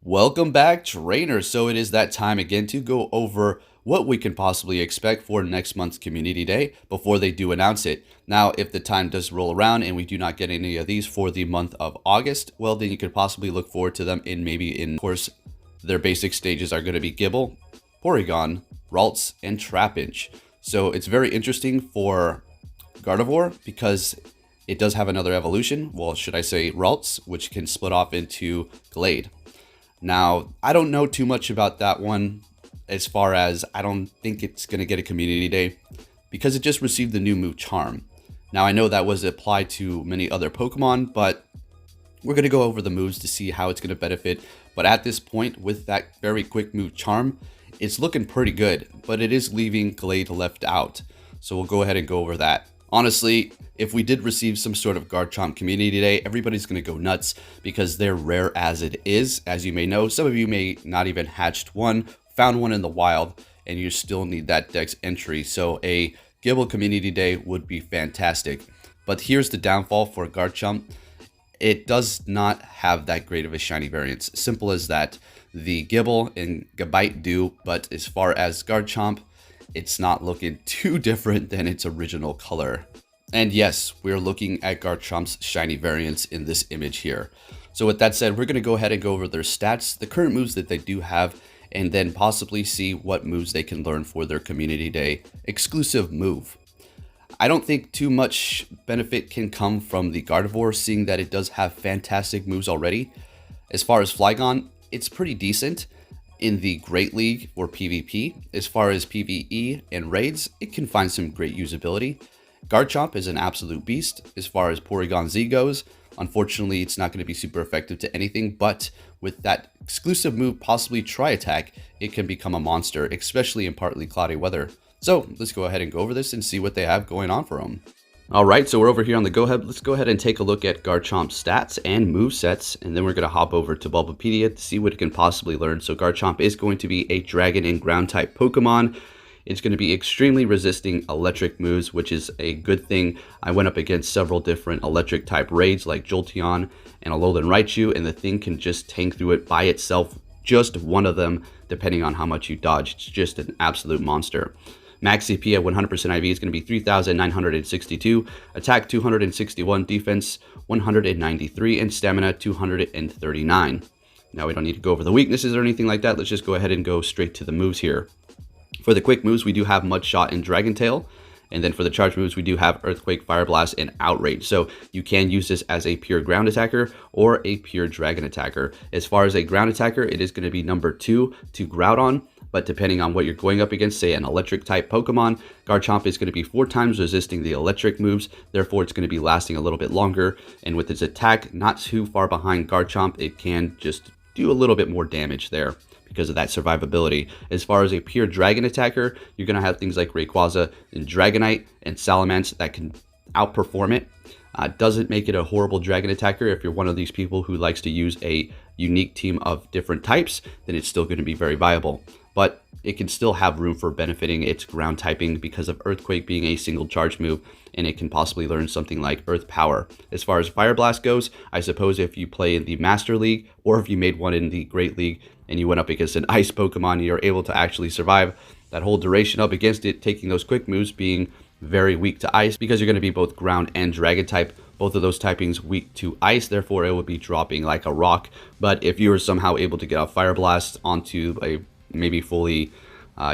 Welcome back, trainers. So it is that time again to go over what we can possibly expect for next month's Community Day before they do announce it. Now, if the time does roll around and we do not get any of these for the month of August, well, then you could possibly look forward to them of course, their basic stages are going to be Gibble, Porygon, Ralts, and Trapinch. So it's very interesting for Gardevoir because it does have another evolution. Well, should I say Ralts, which can split off into Gallade. Now, I don't know too much about that one as far as I don't think it's going to get a community day because it just received the new move Charm. Now, I know that was applied to many other Pokemon, but we're going to go over the moves to see how it's going to benefit. But at this point, with that very quick move Charm, it's looking pretty good, but it is leaving Gallade left out. So we'll go ahead and go over that. Honestly, if we did receive some sort of Garchomp Community today, everybody's going to go nuts because they're rare as it is. As you may know, some of you may not even hatched one, found one in the wild, and you still need that dex entry. So a Gibble Community Day would be fantastic. But here's the downfall for Garchomp. It does not have that great of a shiny variance. Simple as that. The Gibble and Gabite do, but as far as Garchomp, it's not looking too different than its original color. And yes, we're looking at Garchomp's shiny variants in this image here. So with that said, we're going to go ahead and go over their stats, the current moves that they do have, and then possibly see what moves they can learn for their Community Day exclusive move. I don't think too much benefit can come from the Gardevoir, seeing that it does have fantastic moves already. As far as Flygon, it's pretty decent in the Great League or PvP. As far as PvE and raids, it can find some great usability. Garchomp is an absolute beast. As far as Porygon Z goes, unfortunately, it's not going to be super effective to anything, but with that exclusive move, possibly Tri-Attack, it can become a monster, especially in partly cloudy weather. So let's go ahead and go over this and see what they have going on for them. Alright, so we're over here on the go-ahead. Let's go ahead and take a look at Garchomp's stats and movesets, and then we're going to hop over to Bulbapedia to see what it can possibly learn. So Garchomp is going to be a Dragon and Ground-type Pokemon. It's going to be extremely resisting electric moves, which is a good thing. I went up against several different electric-type raids like Jolteon and Alolan Raichu, and the thing can just tank through it by itself, just one of them, depending on how much you dodge. It's just an absolute monster. Max CP at 100% IV is going to be 3,962, attack 261, defense 193, and stamina 239. Now we don't need to go over the weaknesses or anything like that. Let's just go ahead and go straight to the moves here. For the quick moves, we do have Mud Shot and Dragon Tail. And then for the charge moves, we do have Earthquake, Fire Blast, and Outrage. So you can use this as a pure ground attacker or a pure dragon attacker. As far as a ground attacker, it is going to be number 2 to Groudon. But depending on what you're going up against, say an electric type Pokemon, Garchomp is going to be 4 times resisting the electric moves. Therefore, it's going to be lasting a little bit longer. And with its attack not too far behind Garchomp, it can just do a little bit more damage there because of that survivability. As far as a pure dragon attacker, you're going to have things like Rayquaza and Dragonite and Salamence that can outperform it. Doesn't make it a horrible dragon attacker. If you're one of these people who likes to use a unique team of different types, then it's still going to be very viable. But it can still have room for benefiting its ground typing because of Earthquake being a single charge move, and it can possibly learn something like Earth Power. As far as Fire Blast goes, I suppose if you play in the Master League, or if you made one in the Great League, and you went up against an Ice Pokemon, you're able to actually survive that whole duration up against it, taking those quick moves, being very weak to Ice, because you're going to be both Ground and Dragon type. Both of those typings weak to Ice, therefore it would be dropping like a rock. But if you were somehow able to get a Fire Blast onto a maybe fully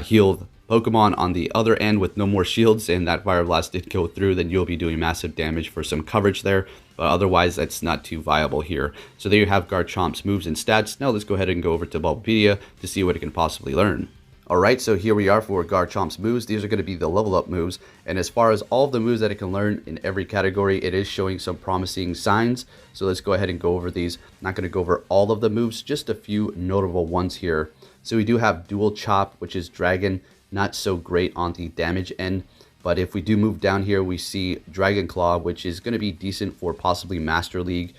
healed Pokemon on the other end with no more shields, and that Fire Blast did go through, then you'll be doing massive damage for some coverage there. But otherwise, that's not too viable here. So there you have Garchomp's moves and stats. Now let's go ahead and go over to Bulbapedia to see what it can possibly learn. Alright, so here we are for Garchomp's moves. These are going to be the level up moves. And as far as all of the moves that it can learn in every category, it is showing some promising signs. So let's go ahead and go over these. I'm not going to go over all of the moves, just a few notable ones here. So we do have Dual Chop, which is Dragon, not so great on the damage end. But if we do move down here, we see Dragon Claw, which is going to be decent for possibly Master League,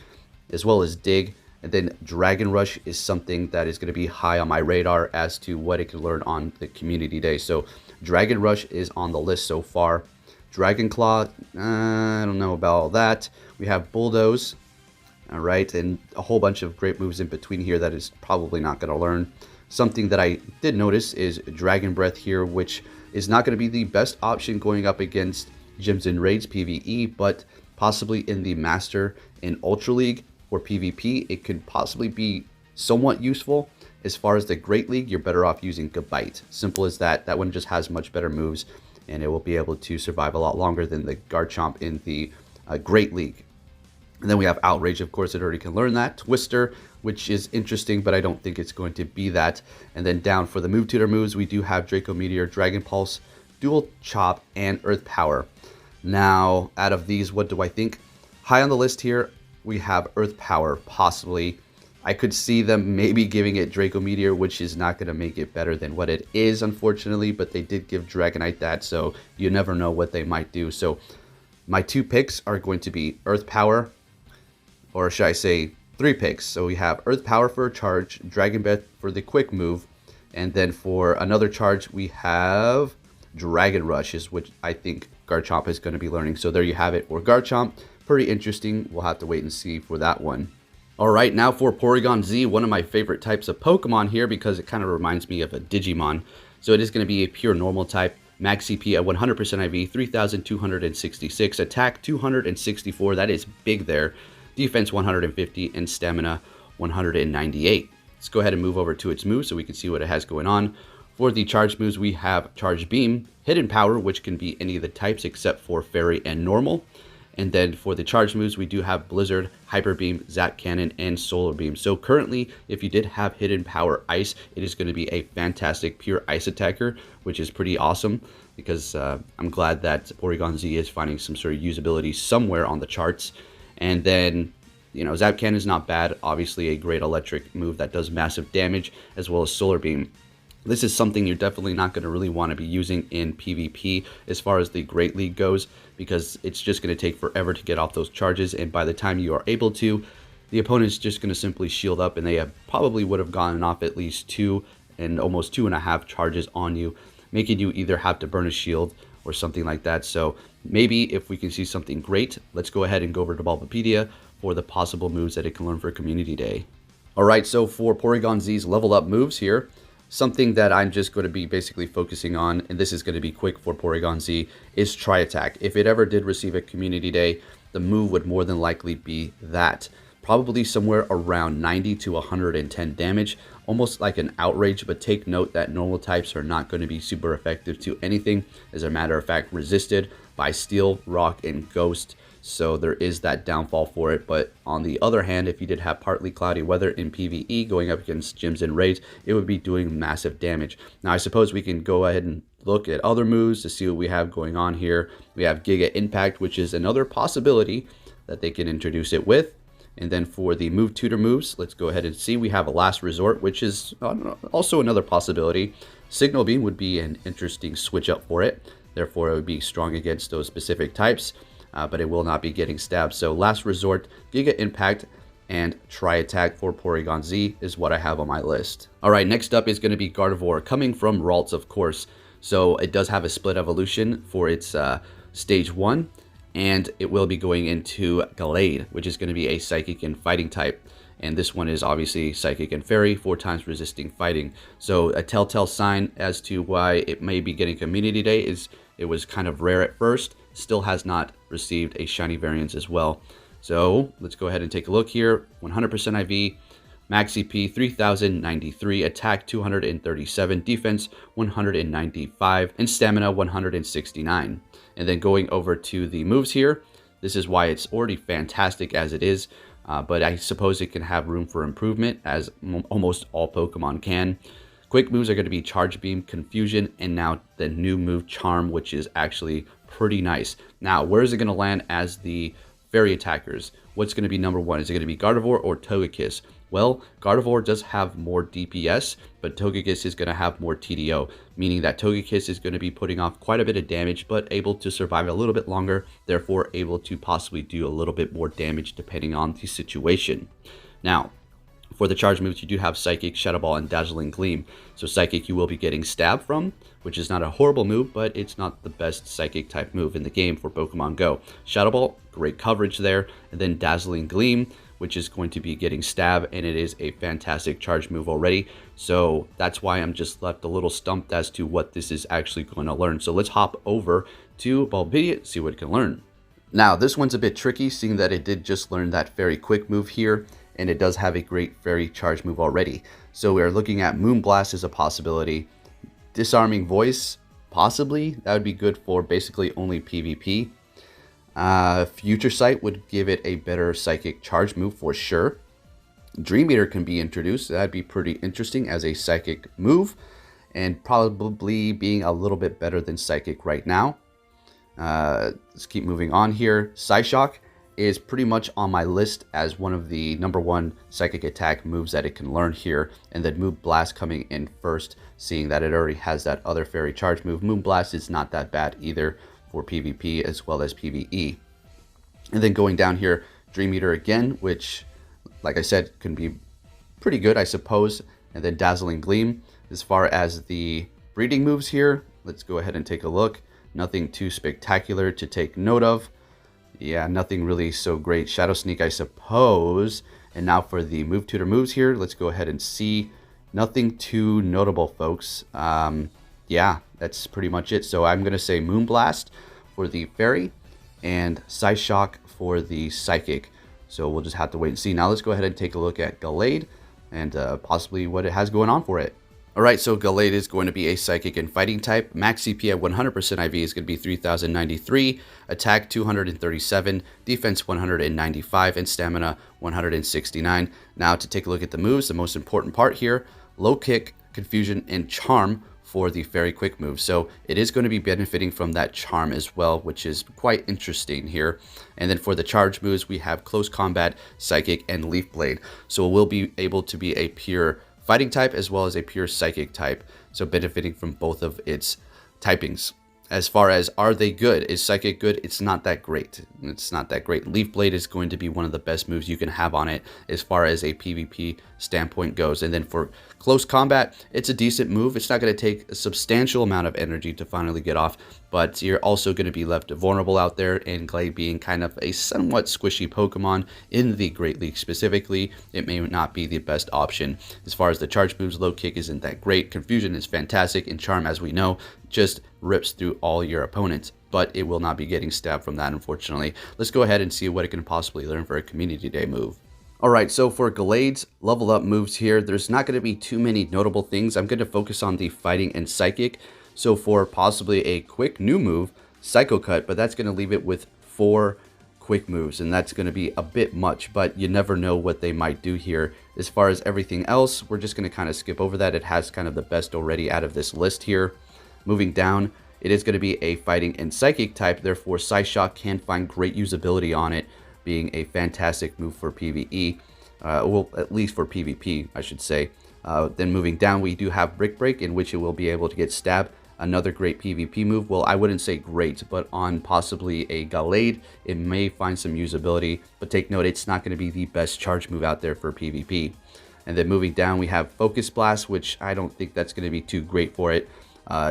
as well as Dig. And then Dragon Rush is something that is going to be high on my radar as to what it can learn on the Community Day. So Dragon Rush is on the list so far. Dragon Claw, I don't know about all that. We have Bulldoze, All right, and a whole bunch of great moves in between here that is probably not going to learn. Something that I did notice is Dragon Breath here, which is not going to be the best option going up against Gyms and Raids PvE, but possibly in the Master and Ultra League or PvP, it could possibly be somewhat useful. As far as the Great League, you're better off using Gabite. Simple as that. That one just has much better moves, and it will be able to survive a lot longer than the Garchomp in the Great League. And then we have Outrage, of course, it already can learn that. Twister, which is interesting, but I don't think it's going to be that. And then down for the Move Tutor moves, we do have Draco Meteor, Dragon Pulse, Dual Chop, and Earth Power. Now, out of these, what do I think? High on the list here, we have Earth Power, possibly. I could see them maybe giving it Draco Meteor, which is not going to make it better than what it is, unfortunately. But they did give Dragonite that, so you never know what they might do. So my two picks are going to be Earth Power, or should I say 3 picks. So we have Earth Power for a charge, Dragon Breath for the quick move, and then for another charge we have Dragon Rush, is which I think Garchomp is going to be learning. So there you have it for Garchomp. Pretty interesting. We'll have to wait and see for that one. All right, now for Porygon Z, one of my favorite types of Pokemon here because it kind of reminds me of a Digimon. So it is going to be a pure normal type. Max CP at 100% IV, 3,266, attack 264. That is big there. Defense 150, and stamina 198. Let's go ahead and move over to its moves so we can see what it has going on. For the charge moves, we have Charge Beam, Hidden Power, which can be any of the types except for Fairy and Normal. And then for the charge moves, we do have Blizzard, Hyper Beam, Zap Cannon, and Solar Beam. So currently, if you did have Hidden Power Ice, it is going to be a fantastic pure ice attacker, which is pretty awesome because I'm glad that Porygon Z is finding some sort of usability somewhere on the charts. And then, you know, Zap Cannon is not bad. Obviously, a great electric move that does massive damage, as well as Solar Beam. This is something you're definitely not going to really want to be using in PvP as far as the Great League goes, because it's just going to take forever to get off those charges, and by the time you are able to, the opponent's just going to simply shield up, and they probably would have gotten off at least 2 and almost 2.5 charges on you, making you either have to burn a shield or something like that. So maybe if we can see something great, let's go ahead and go over to Bulbapedia for the possible moves that it can learn for Community Day. All right, so for Porygon Z's level up moves here, something that I'm just going to be basically focusing on, and this is going to be quick for Porygon Z, is Tri Attack. If it ever did receive a Community Day, the move would more than likely be that. Probably somewhere around 90 to 110 damage, almost like an Outrage, but take note that normal types are not going to be super effective to anything. As a matter of fact, resisted by Steel, Rock, and Ghost. So there is that downfall for it. But on the other hand, if you did have partly cloudy weather in PvE going up against gyms and raids, it would be doing massive damage. Now, I suppose we can go ahead and look at other moves to see what we have going on here. We have Giga Impact, which is another possibility that they can introduce it with. And then for the Move Tutor moves, let's go ahead and see. We have a Last Resort, which is also another possibility. Signal Beam would be an interesting switch up for it. Therefore, it would be strong against those specific types. But it will not be getting stabbed. So Last Resort, Giga Impact, and Tri Attack for Porygon Z is what I have on my list. All right, next up is going to be Gardevoir, coming from Ralts, of course. So it does have a split evolution for its stage 1, and it will be going into Gallade, which is going to be a Psychic and Fighting type. And this one is obviously Psychic and Fairy, 4 times resisting fighting. So a telltale sign as to why it may be getting Community Day is it was kind of rare at first. Still has not received a shiny variance as well. So let's go ahead and take a look here. 100% IV, max CP 3093, attack 237, defense 195, and stamina 169. And then going over to the moves here, this is why it's already fantastic as it is, but I suppose it can have room for improvement, as almost all Pokemon can. Quick moves are going to be Charge Beam, Confusion, and now the new move Charm, which is actually pretty nice. Now, where is it going to land as the fairy attackers? What's going to be number 1? Is it going to be Gardevoir or Togekiss? Well, Gardevoir does have more DPS, but Togekiss is going to have more TDO, meaning that Togekiss is going to be putting off quite a bit of damage, but able to survive a little bit longer, therefore able to possibly do a little bit more damage depending on the situation. Now, for the charge moves, you do have Psychic, Shadow Ball, and Dazzling Gleam. So Psychic you will be getting stabbed from, which is not a horrible move, but it's not the best Psychic type move in the game for Pokemon Go. Shadow Ball, great coverage there. And then Dazzling Gleam, which is going to be getting Stab, and it is a fantastic charge move already. So that's why I'm just left a little stumped as to what this is actually going to learn. So let's hop over to Bulbapedia, see what it can learn. Now, this one's a bit tricky, seeing that it did just learn that Fairy Quick move here, and it does have a great Fairy Charge move already. So we are looking at Moonblast as a possibility. Disarming Voice, possibly. That would be good for basically only PvP. Future Sight would give it a better Psychic Charge move for sure. Dream Eater can be introduced. That'd be pretty interesting as a Psychic move, and probably being a little bit better than Psychic right now. Let's keep moving on here. Psyshock is pretty much on my list as one of the #1 Psychic attack moves that it can learn here, and then Moonblast coming in first, seeing that it already has that other Fairy Charge move. Moonblast is not that bad either for PvP as well as PvE. And then going down here, Dream Eater again, which, like I said, can be pretty good, I suppose. And then Dazzling Gleam. As far as the breeding moves here, let's go ahead and take a look. Nothing too spectacular to take note of. Yeah, nothing really so great. Shadow Sneak, I suppose. And now for the move tutor moves here, let's go ahead and see. Nothing too notable, folks. Yeah, that's pretty much it. So I'm going to say Moonblast for the Fairy and Psyshock for the Psychic. So we'll just have to wait and see. Now let's go ahead and take a look at Gallade and possibly what it has going on for it. Alright, so Gallade is going to be a Psychic and Fighting type. Max CP at 100% IV is going to be 3093, Attack 237, Defense 195, and Stamina 169. Now to take a look at the moves, the most important part here, Low Kick, Confusion, and Charm for the Fairy Quick move. So it is going to be benefiting from that Charm as well, which is quite interesting here. And then for the charge moves, we have Close Combat, Psychic, and Leaf Blade. So we'll be able to be a pure Fighting type as well as a pure Psychic type, so benefiting from both of its typings. As far as are they good, is Psychic good? It's not that great. It's not that great. Leaf Blade is going to be one of the best moves you can have on it as far as a PvP standpoint goes. And then for Close Combat, it's a decent move. It's not going to take a substantial amount of energy to finally get off, but you're also going to be left vulnerable out there, and Gallade being kind of a somewhat squishy Pokemon in the Great League specifically, it may not be the best option. As far as the charge moves, Low Kick isn't that great. Confusion is fantastic, and Charm, as we know, just rips through all your opponents, but it will not be getting stabbed from that, unfortunately. Let's go ahead and see what it can possibly learn for a Community Day move. Alright, so for Gallade's level up moves here, there's not going to be too many notable things. I'm going to focus on the Fighting and Psychic. So for possibly a quick new move, Psycho Cut, but that's going to leave it with 4 quick moves, and that's going to be a bit much, but you never know what they might do here. As far as everything else, we're just going to kind of skip over that. It has kind of the best already out of this list here. Moving down, it is going to be a Fighting and Psychic type, therefore Psyshock can find great usability on it, being a fantastic move for PvE, well, at least for PvP, I should say. Then moving down, we do have Brick Break, in which it will be able to get stabbed. Another great PvP move. Well, I wouldn't say great, but on possibly a Gallade, it may find some usability, but take note, it's not going to be the best charge move out there for PvP. And then moving down, we have Focus Blast, which I don't think that's going to be too great for it.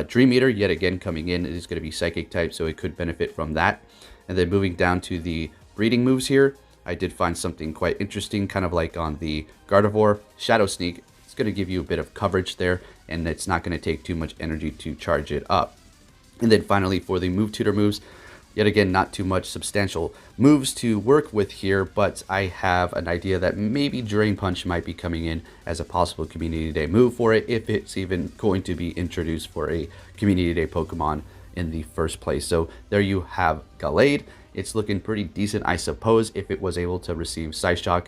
Dream Eater, yet again, coming in, it is going to be Psychic type, so it could benefit from that. And then moving down to the breeding moves here, I did find something quite interesting, kind of like on the Gardevoir. Shadow Sneak, it's going to give you a bit of coverage there, and it's not going to take too much energy to charge it up. And then finally, for the move tutor moves, yet again, not too much substantial moves to work with here, but I have an idea that maybe Drain Punch might be coming in as a possible Community Day move for it, if it's even going to be introduced for a Community Day Pokemon in the first place. So there you have Gallade. It's looking pretty decent, I suppose, if it was able to receive Psyshock.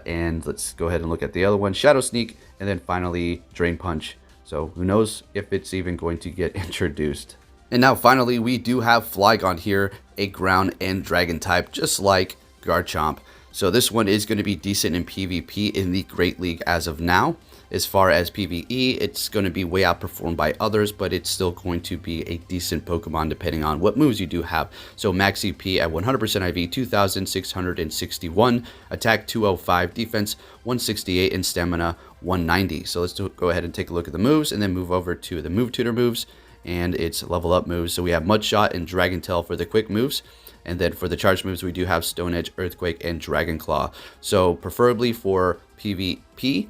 And let's go ahead and look at the other one, Shadow Sneak, and then finally Drain Punch. So who knows if it's even going to get introduced. And now finally, we do have Flygon here, a ground and dragon type, just like Garchomp. So this one is going to be decent in PvP in the Great League as of now. As far as PvE, it's going to be way outperformed by others, but it's still going to be a decent Pokemon depending on what moves you do have. So max CP at 100% IV, 2,661, Attack 205, Defense 168, and Stamina 190. So let's go ahead and take a look at the moves, and then move over to the move tutor moves and its level up moves. So we have Mudshot and Dragon Tail for the quick moves, And then for the charge moves, we do have Stone Edge, Earthquake, and Dragon Claw. So preferably for PvP,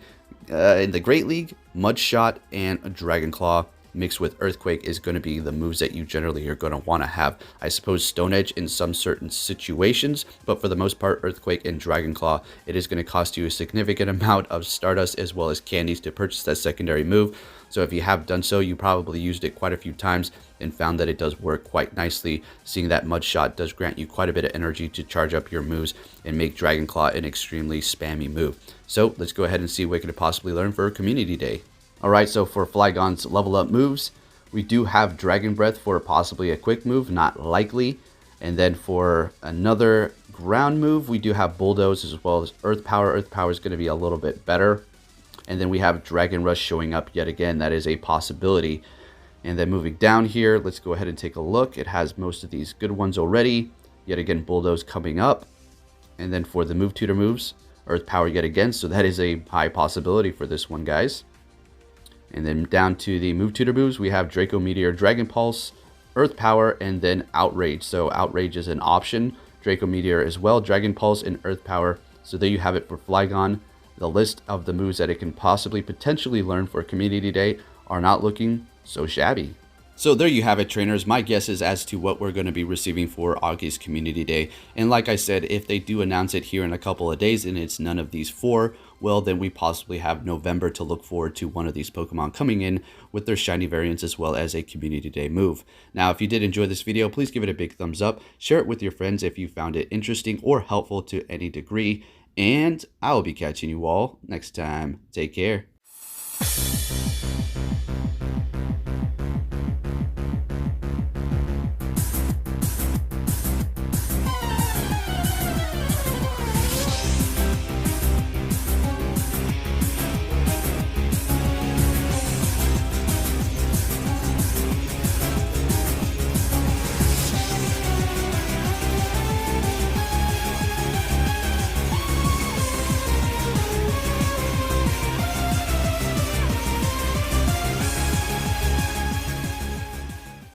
in the Great League, Mud Shot and Dragon Claw mixed with Earthquake is going to be the moves that you generally are going to want to have. I suppose Stone Edge in some certain situations, but for the most part, Earthquake and Dragon Claw, it is going to cost you a significant amount of Stardust as well as candies to purchase that secondary move. So if you have done so, you probably used it quite a few times and found that it does work quite nicely. Seeing that Mud Shot does grant you quite a bit of energy to charge up your moves and make Dragon Claw an extremely spammy move. So let's go ahead and see what we could possibly learn for Community Day. Alright, so for Flygon's level up moves, we do have Dragon Breath for possibly a quick move, not likely. And then for another ground move, we do have Bulldoze as well as Earth Power. Earth Power is going to be a little bit better. And then we have Dragon Rush showing up yet again. That is a possibility. And then moving down here, let's go ahead and take a look. It has most of these good ones already. Yet again, Bulldoze coming up. And then for the Move Tutor moves, Earth Power yet again. So that is a high possibility for this one, guys. And then down to the Move Tutor moves, we have Draco Meteor, Dragon Pulse, Earth Power, and then Outrage. So Outrage is an option. Draco Meteor as well, Dragon Pulse, and Earth Power. So there you have it for Flygon. The list of the moves that it can possibly potentially learn for Community Day are not looking so shabby. So there you have it, trainers. My guess is as to what we're going to be receiving for August Community Day. And like I said, if they do announce it here in a couple of days and it's none of these four, well, then we possibly have November to look forward to one of these Pokemon coming in with their shiny variants as well as a Community Day move. Now, if you did enjoy this video, please give it a big thumbs up. Share it with your friends if you found it interesting or helpful to any degree. And I will be catching you all next time. Take care.